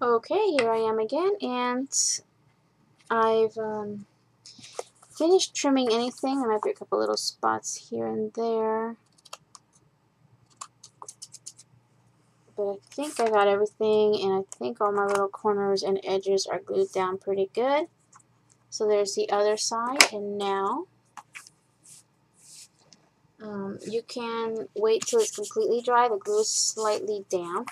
Okay, here I am again, and I've finished trimming anything. There might be a couple little spots here and there, but I think I got everything, and I think all my little corners and edges are glued down pretty good. So there's the other side, and now you can wait till it's completely dry. The glue is slightly damp,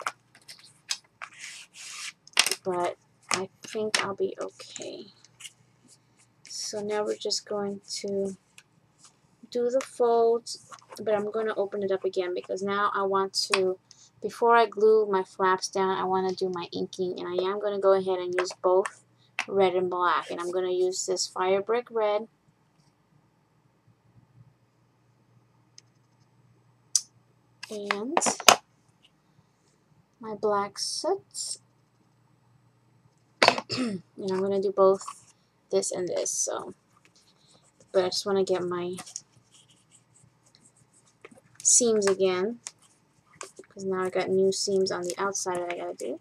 but I think I'll be okay. So now we're just going to do the folds, but I'm going to open it up again because now I want to, before I glue my flaps down, I want to do my inking, and I am going to go ahead and use both red and black, and I'm going to use this Fire Brick Red and my black soot, and I'm going to do both this and this. So, but I just want to get my seams again because now I got new seams on the outside that I got to do.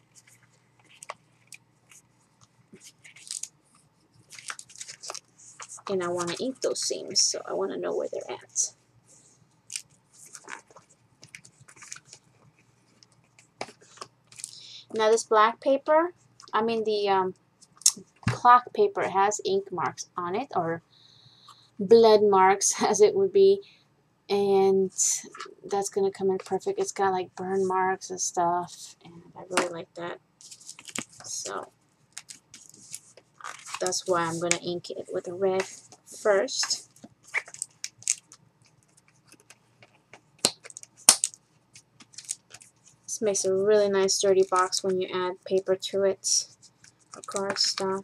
And I want to ink those seams, so I want to know where they're at. Now this black paper, the clock paper has ink marks on it, or blood marks as it would be, and that's going to come in perfect. It's got like burn marks and stuff, and I really like that. So that's why I'm going to ink it with a red first. This makes a really nice sturdy box when you add paper to it, or cardstock.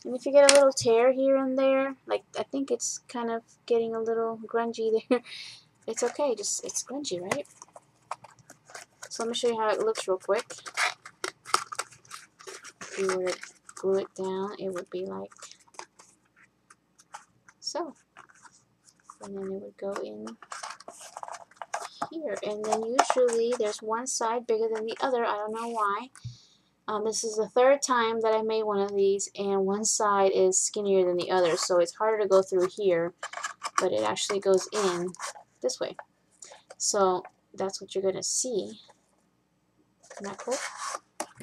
And if you get a little tear here and there, like I think it's kind of getting a little grungy there, it's okay, just it's grungy, right? So let me show you how it looks real quick. If you were to glue it down, it would be like so. And then it would go in here. And then usually there's one side bigger than the other. I don't know why. This is the third time that I made one of these, and one side is skinnier than the other, so it's harder to go through here, but it actually goes in this way. So that's what you're going to see. Isn't that cool?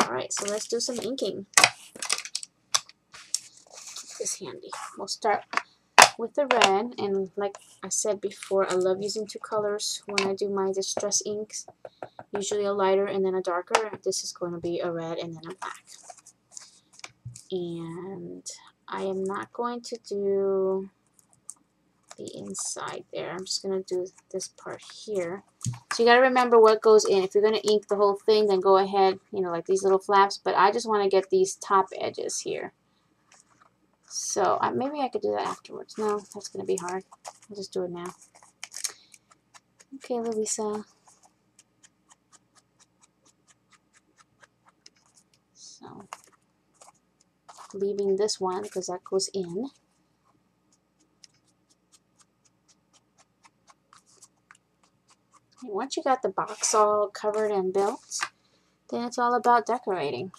Alright, so let's do some inking. Keep this handy. We'll start with the red, and like I said before, I love using two colors when I do my distress inks. Usually a lighter and then a darker. This is going to be a red and then a black. And I am not going to do the inside there. I'm just going to do this part here. So you got to remember what goes in. If you're going to ink the whole thing, then go ahead, like these little flaps. But I just want to get these top edges here. So maybe I could do that afterwards. No, that's going to be hard. I'll just do it now. Okay, Louisa. So leaving this one because that goes in. Once you got the box all covered and built, then it's all about decorating.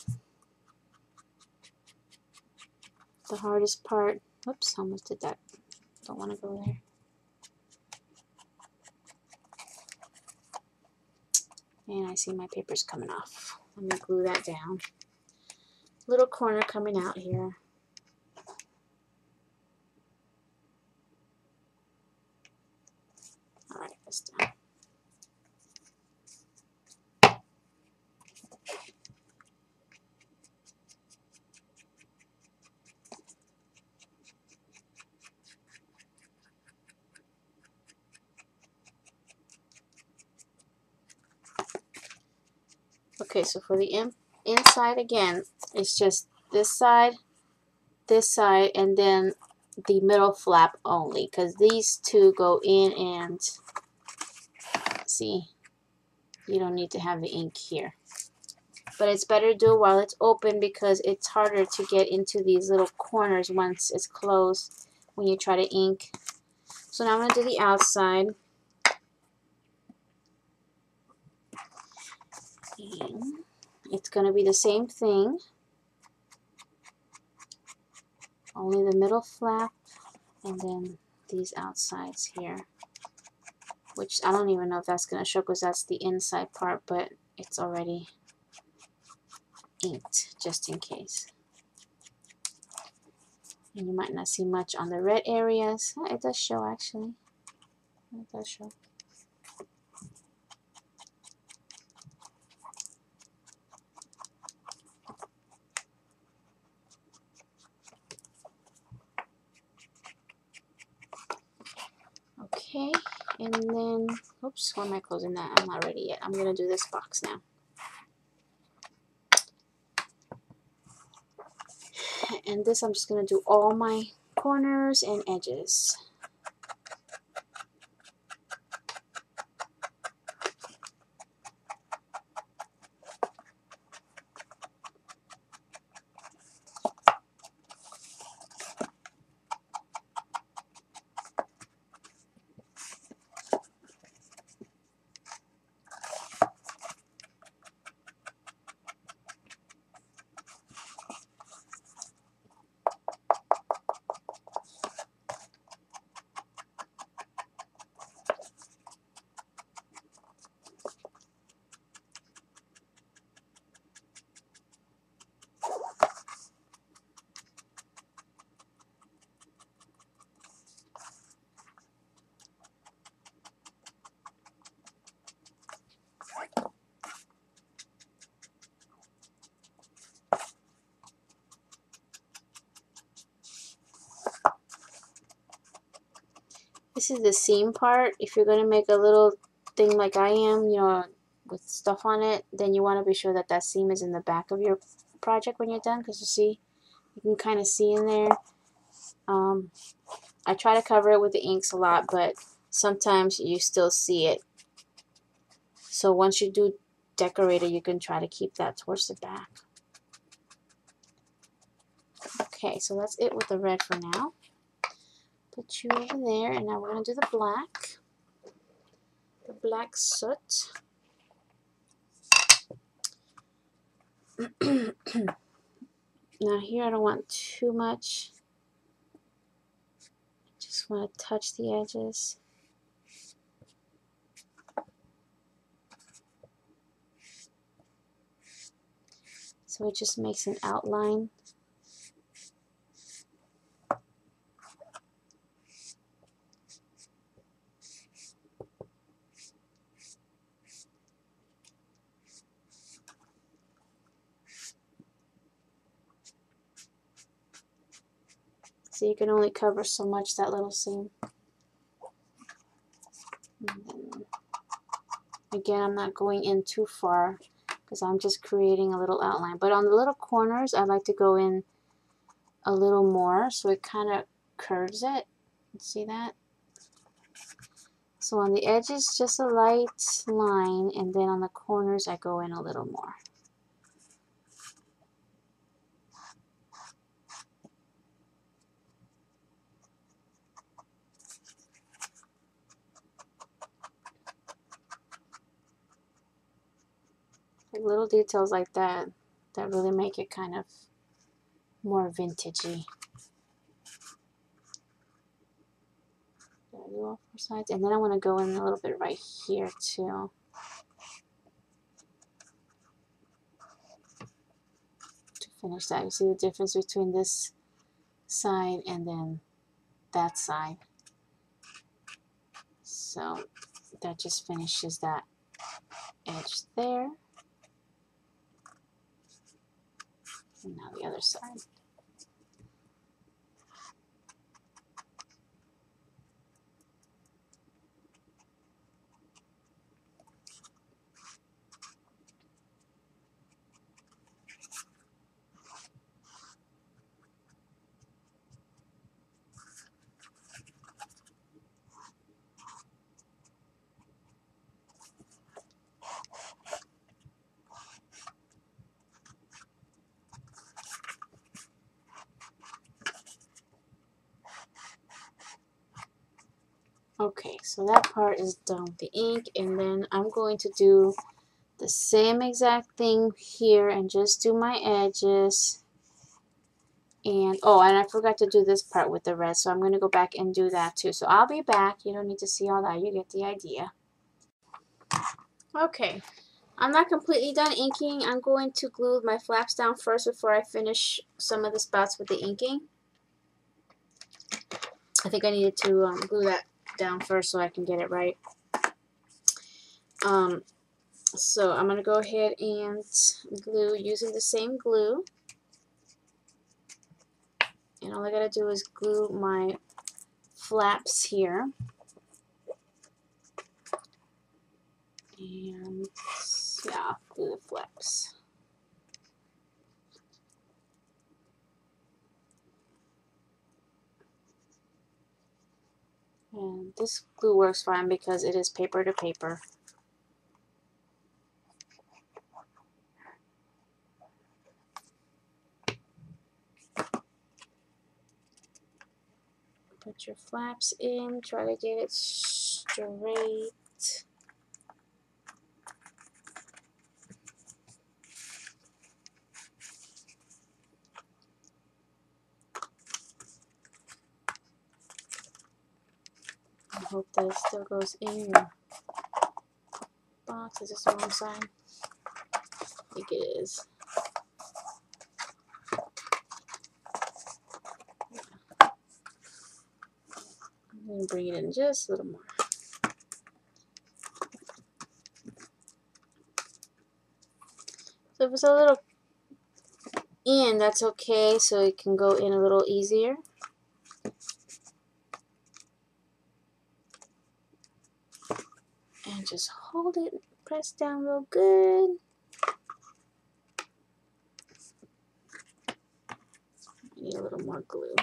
The hardest part, whoops, almost did that. Don't want to go there. And I see my paper's coming off. Let me glue that down. Little corner coming out here. Alright, that's done. Okay, so for the inside again, it's just this side, and then the middle flap only, because these two go in, and see, you don't need to have the ink here. But it's better to do it while it's open because it's harder to get into these little corners once it's closed when you try to ink. So now I'm going to do the outside. And it's going to be the same thing, only the middle flap and then these outsides here, which I don't even know if that's going to show because that's the inside part, but it's already inked just in case. And you might not see much on the red areas. It does show actually. It does show. Okay, and then, oops, why am I closing that? I'm not ready yet. I'm going to do this box now. And this I'm just going to do all my corners and edges. This is the seam part. If you're going to make a little thing like I am, you know, with stuff on it, then you want to be sure that that seam is in the back of your project when you're done, because you see, you can kind of see in there. I try to cover it with the inks a lot, but sometimes you still see it. So once you do decorate it, you can try to keep that towards the back. Okay, so that's it with the red for now. Put you over there, and now we're going to do the black. The black soot. Now here I don't want too much. Just want to touch the edges. So it just makes an outline. So you can only cover so much that little seam. And then, again, I'm not going in too far because I'm just creating a little outline. But on the little corners, I like to go in a little more so it kind of curves it. See that? So on the edges, just a light line, and then on the corners, I go in a little more. Like little details like that really make it kind of more vintagey. There I do all four sides, and then I want to go in a little bit right here too. To finish that, you see the difference between this side and then that side. So that just finishes that edge there. And now the other side. Okay, so that part is done with the ink, and then I'm going to do the same exact thing here and just do my edges. And oh, and I forgot to do this part with the red, so I'm going to go back and do that too. So I'll be back. You don't need to see all that. You get the idea. Okay, I'm not completely done inking. I'm going to glue my flaps down first before I finish some of the spots with the inking. I think I needed to glue that down first so I can get it right. So I'm going to go ahead and glue using the same glue. And all I got to do is glue my flaps here. And yeah, glue the flaps. And this glue works fine because it is paper to paper. Put your flaps in, try to get it straight. I hope that it still goes in your box. Is this the wrong side? I think it is. I'm going to bring it in just a little more. So if it's a little in, that's okay, so it can go in a little easier. And just hold it, press down real good. I need a little more glue.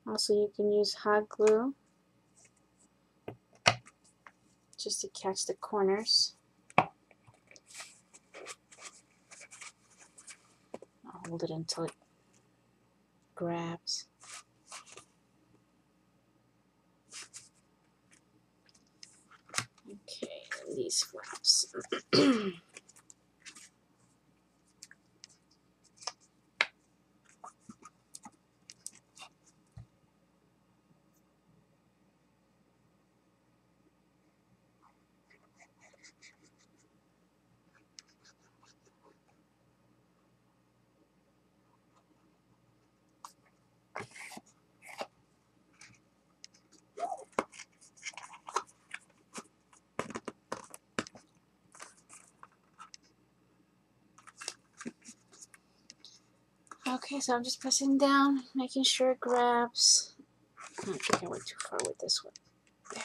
Also, you can use hot glue just to catch the corners. I'll hold it until it grabs. Okay, and these flaps. Okay, so I'm just pressing down, making sure it grabs. I think I went too far with this one. There.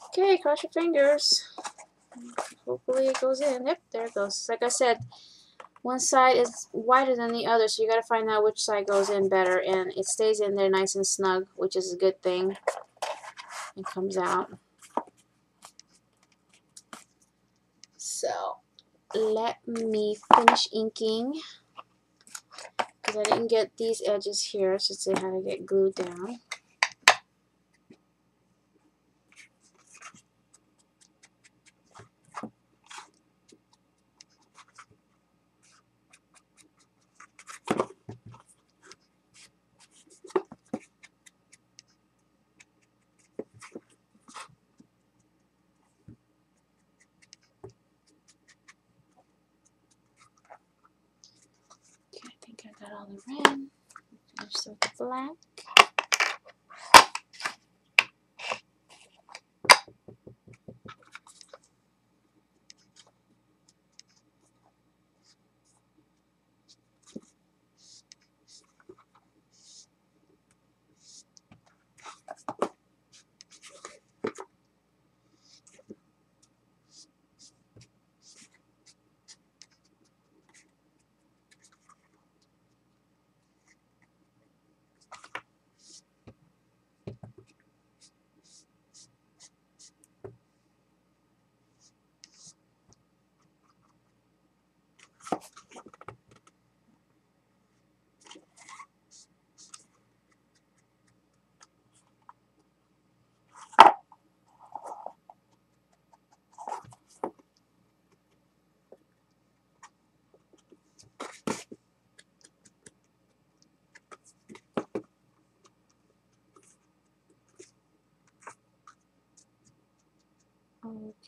Okay, cross your fingers. Hopefully it goes in. Yep, there it goes. Like I said, one side is wider than the other, so you gotta find out which side goes in better, and it stays in there nice and snug, which is a good thing. It comes out. So let me finish inking because I didn't get these edges here. I should say how to get glued down. Okay, I think I got all the red. Finish with the black.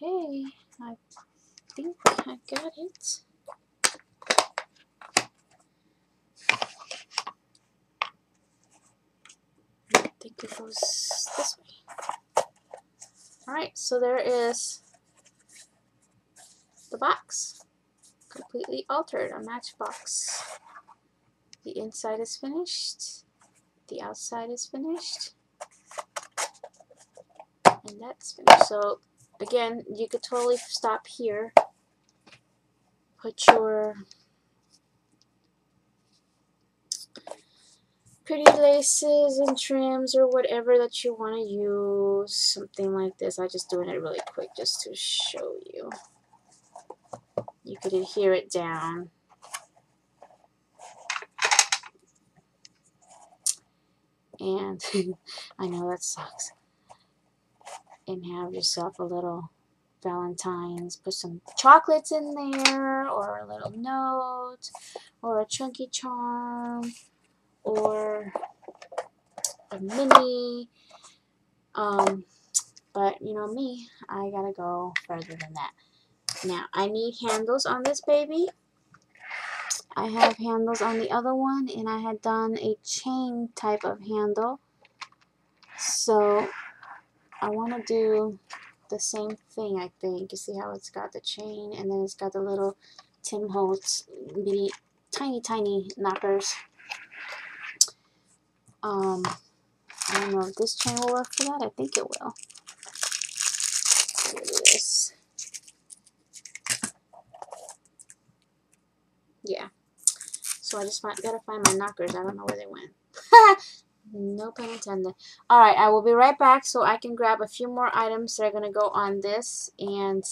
Okay, I think I got it. I think it goes this way. Alright, so there is the box. Completely altered, a matchbox. The inside is finished. The outside is finished. And that's finished. So again, you could totally stop here. Put your pretty laces and trims or whatever that you want to use. Something like this. I'm just doing it really quick just to show you. You could adhere it down. And I know that sucks. And have yourself a little Valentine's. Put some chocolates in there, or a little note, or a chunky charm, or a mini. But you know me, I gotta go further than that. Now I need handles on this baby. I have handles on the other one, and I had done a chain type of handle. So I want to do the same thing, I think. You see how it's got the chain, and then it's got the little Tim Holtz bitty, tiny knockers. I don't know if this chain will work for that. I think it will. Look at this. Yeah. So I just gotta find my knockers. I don't know where they went. No pun intended. Alright, I will be right back so I can grab a few more items that are going to go on this. And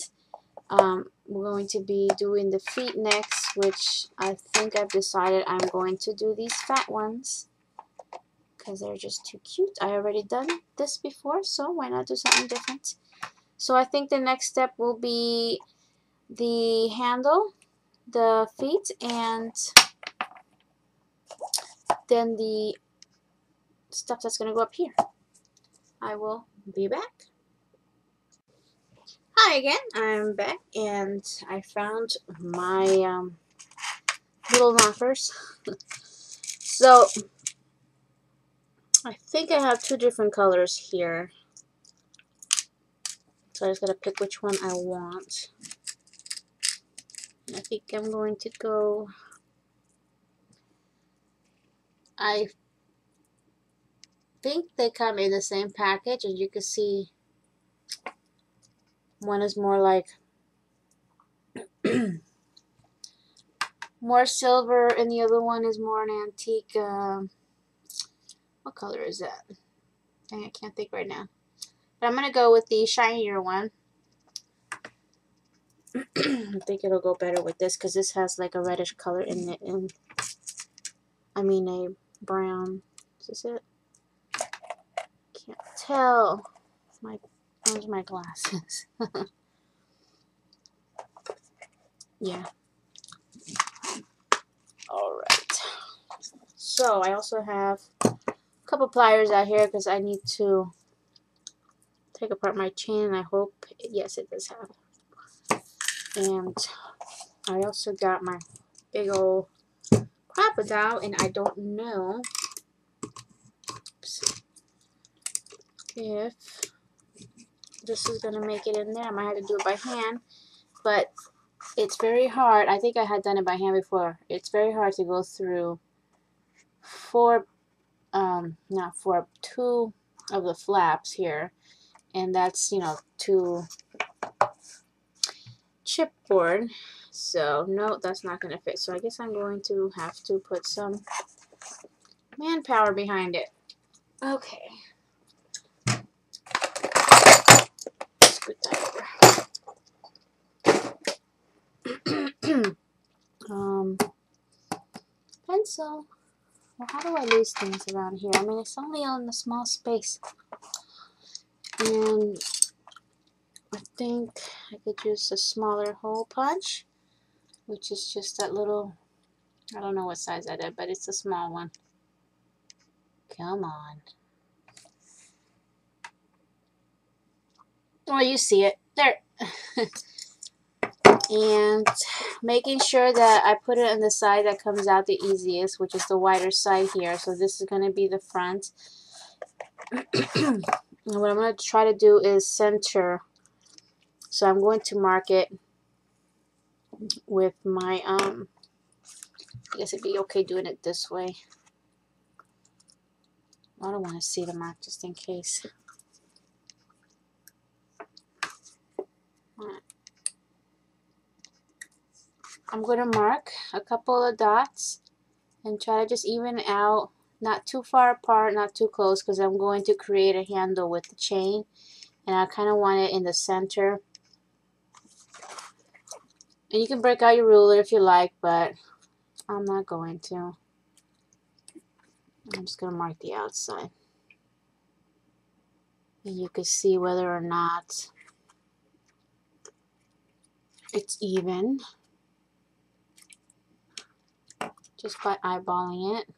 we're going to be doing the feet next, which I think I've decided I'm going to do these fat ones. Because they're just too cute. I already done this before, so why not do something different? So I think the next step will be the handle, the feet, and then the stuff that's going to go up here. I will be back. Hi again, I'm back, and I found my little knockers. So I think I have two different colors here. So I just gotta pick which one I want. I think I'm going to go. I think they come in the same package, and you can see one is more like more silver, and the other one is more an antique. What color is that? Dang, I can't think right now. But I'm gonna go with the shinier one. I think it'll go better with this because this has like a reddish color in it, and I mean a brown. Is this it? Can't tell. Where's my glasses? Yeah. All right. So I also have a couple pliers out here because I need to take apart my chain, and I hope yes, it does have. And I also got my big old crocodile, and I don't know if this is gonna make it in there. I might have to do it by hand, but it's very hard. I think I had done it by hand before. It's very hard to go through two of the flaps here, and that's, you know, 2 chipboard. So no, that's not gonna fit. So I guess I'm going to have to put some manpower behind it. Okay. Scoot that over. Pencil. Well, how do I lose things around here? I mean, it's only on a small space. And I think I could use a smaller hole punch, which is just that little, I don't know what size that is, but it's a small one. Come on. Well, you see it. There. And making sure that I put it on the side that comes out the easiest, which is the wider side here. So this is going to be the front. And what I'm going to try to do is center. So I'm going to mark it with my, I guess it'd be okay doing it this way. I don't want to see the mark just in case. I'm going to mark a couple of dots and try to just even out, not too far apart, not too close, because I'm going to create a handle with the chain, and I kind of want it in the center. And you can break out your ruler if you like, but I'm not going to. I'm just going to mark the outside. And you can see whether or not it's even just by eyeballing it.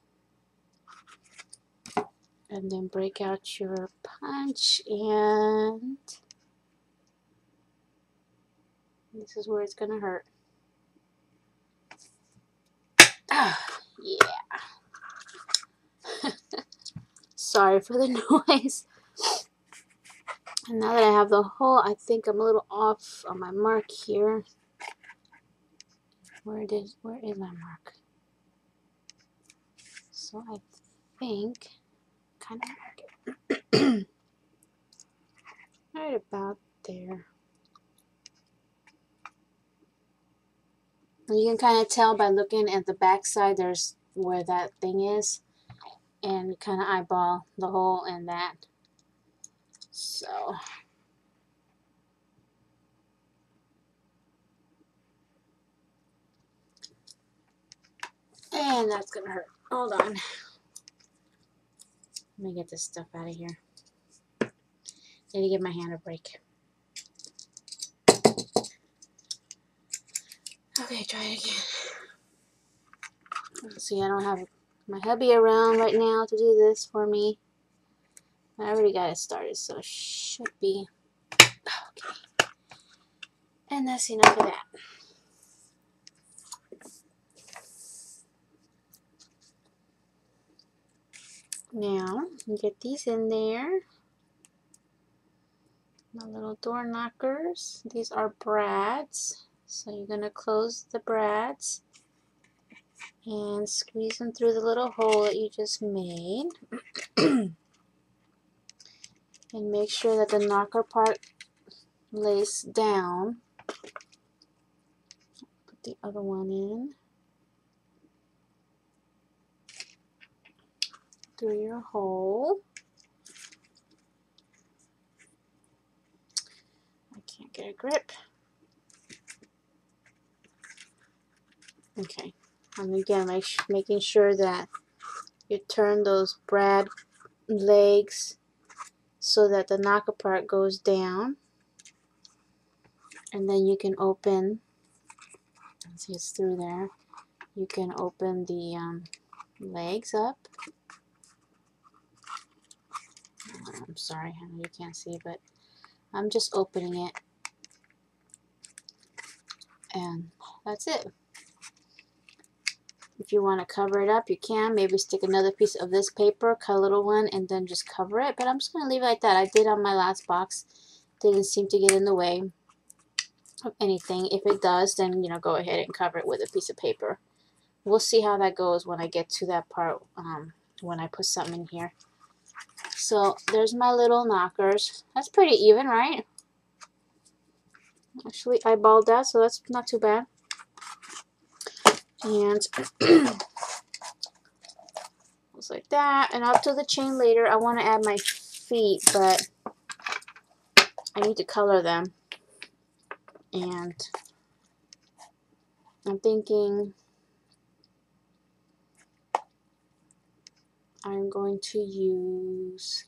And then break out your punch, and this is where it's going to hurt. Ah, yeah. Sorry for the noise. And now that I have the hole, I think I'm a little off on my mark here. Where is my mark? So I think kind of mark it right about there. And you can kind of tell by looking at the back side, there's where that thing is, and kind of eyeball the hole in that. So and that's gonna hurt. Hold on. Let me get this stuff out of here. Need to give my hand a break. Okay, try it again. See, I don't have my hubby around right now to do this for me. I already got it started, so it should be okay. And that's enough of that. Now, get these in there. My little door knockers. These are brads. So you're going to close the brads and squeeze them through the little hole that you just made. And make sure that the knocker part lays down. Put the other one in. Through your hole. I can't get a grip. Okay, and again, making sure that you turn those brad legs so that the knocker part goes down, and then you can open. See, it's through there. You can open the legs up. I'm sorry, I know you can't see, but I'm just opening it, and that's it. If you want to cover it up, you can. Maybe stick another piece of this paper, cut a little one, and then just cover it. But I'm just going to leave it like that. I did on my last box. Didn't seem to get in the way of anything. If it does, then, you know, go ahead and cover it with a piece of paper. We'll see how that goes when I get to that part, when I put something in here. So there's my little knockers. That's pretty even, right? Actually, I eyeballed that, so that's not too bad. And just like that. And I'll do the chain later. I want to add my feet, but I need to color them. And I'm thinking I'm going to use,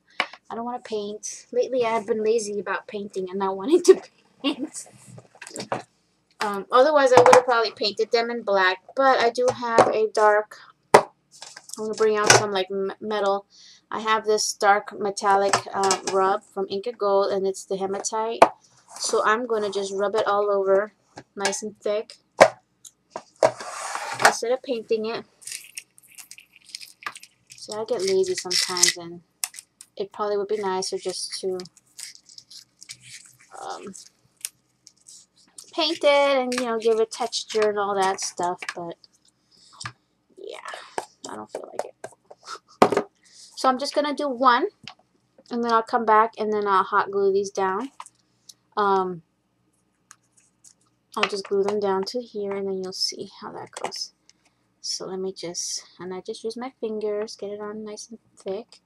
I don't want to paint. Lately I've been lazy about painting and not wanting to paint. Otherwise I would have probably painted them in black, but I do have a dark, I'm going to bring out some like metal. I have this dark metallic rub from Inka Gold, and it's the hematite. So I'm going to just rub it all over nice and thick instead of painting it. So I get lazy sometimes, and it probably would be nicer just to paint it and, you know, give it texture and all that stuff, but yeah, I don't feel like it. So I'm just going to do one, and then I'll come back and then I'll hot glue these down. I'll just glue them down to here, and then you'll see how that goes. So let me just, and I just use my fingers, get it on nice and thick.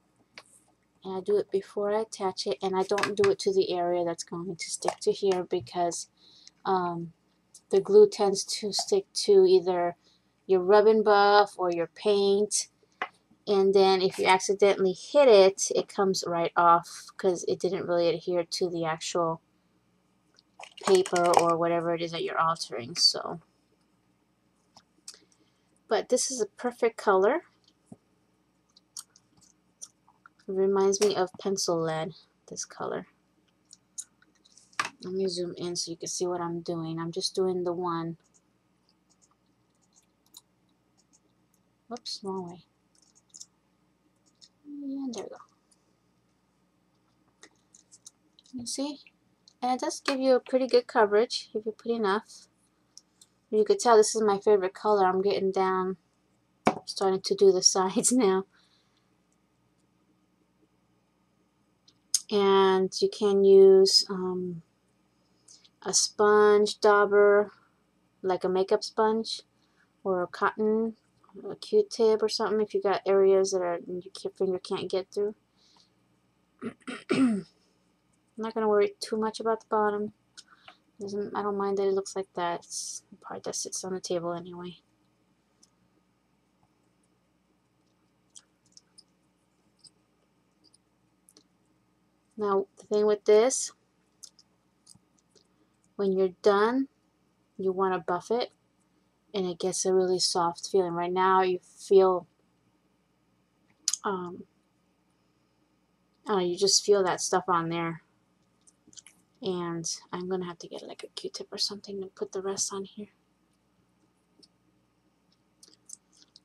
And I do it before I attach it, and I don't do it to the area that's going to stick to here, because the glue tends to stick to either your rubbing buff or your paint, and then if you accidentally hit it, it comes right off because it didn't really adhere to the actual paper or whatever it is that you're altering. So, but this is a perfect color. It reminds me of pencil lead, this color. Let me zoom in so you can see what I'm doing. I'm just doing the one. Whoops, wrong way. And there we go. You see? And it does give you a pretty good coverage if you put enough. You could tell this is my favorite color. I'm getting down, starting to do the sides now. And you can use a sponge dauber, like a makeup sponge, or a cotton, a Q-tip or something if you got areas that are your finger can't get through. I'm not going to worry too much about the bottom. I don't mind that it looks like that. It's the part that sits on the table anyway. Now, the thing with this, when you're done, you want to buff it, and it gets a really soft feeling. Right now, you feel, you just feel that stuff on there. And I'm going to have to get like a Q-tip or something to put the rest on here.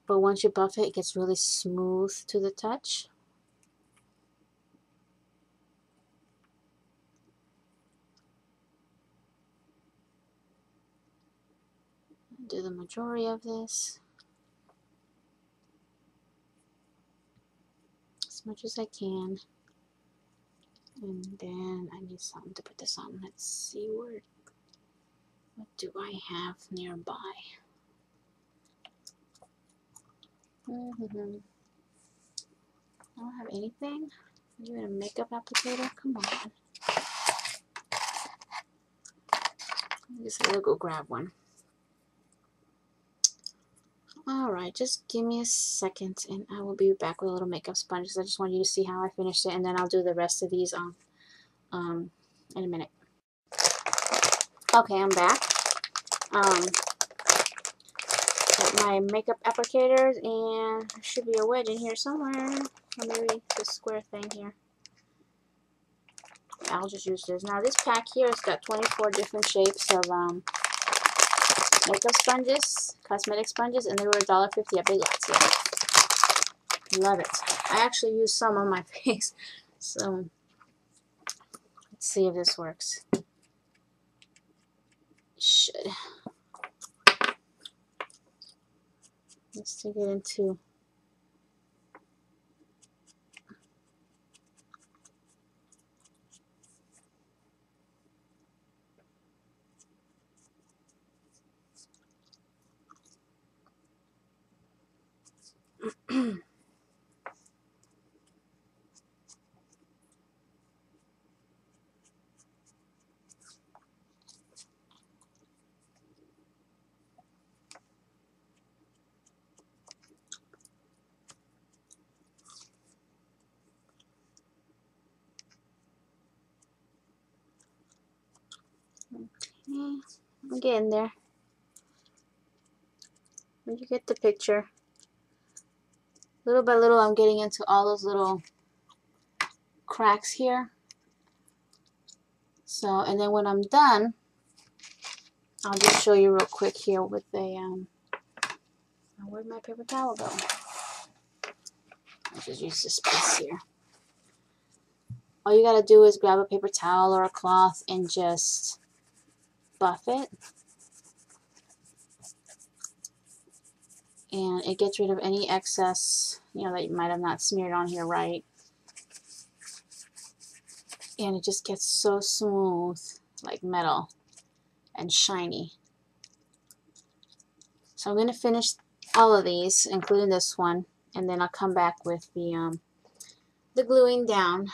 But once you buff it, it gets really smooth to the touch. Do the majority of this as much as I can, and then I need something to put this on. Let's see, what do I have nearby? I don't have anything. Even a makeup applicator? Come on. I guess I'll go grab one. Alright, just give me a second and I will be back with a little makeup sponge. I just want you to see how I finished it, and then I'll do the rest of these in a minute. Okay, I'm back. Got my makeup applicators, and there should be a wedge in here somewhere. Or maybe this square thing here. I'll just use this. Now this pack here has got 24 different shapes of makeup sponges, cosmetic sponges, and they were $1.50 at Big Lots. Yeah. Love it. I actually used some on my face, so let's see if this works. It should. Let's stick it into I'm getting there. You get the picture. Little by little, I'm getting into all those little cracks here. So, and then when I'm done, I'll just show you real quick here with the, where'd my paper towel go? I'll just use this piece here. All you gotta do is grab a paper towel or a cloth and just buff it. And it gets rid of any excess, you know, that you might have not smeared on here right. And it just gets so smooth, like metal, and shiny. So I'm going to finish all of these, including this one, and then I'll come back with the gluing down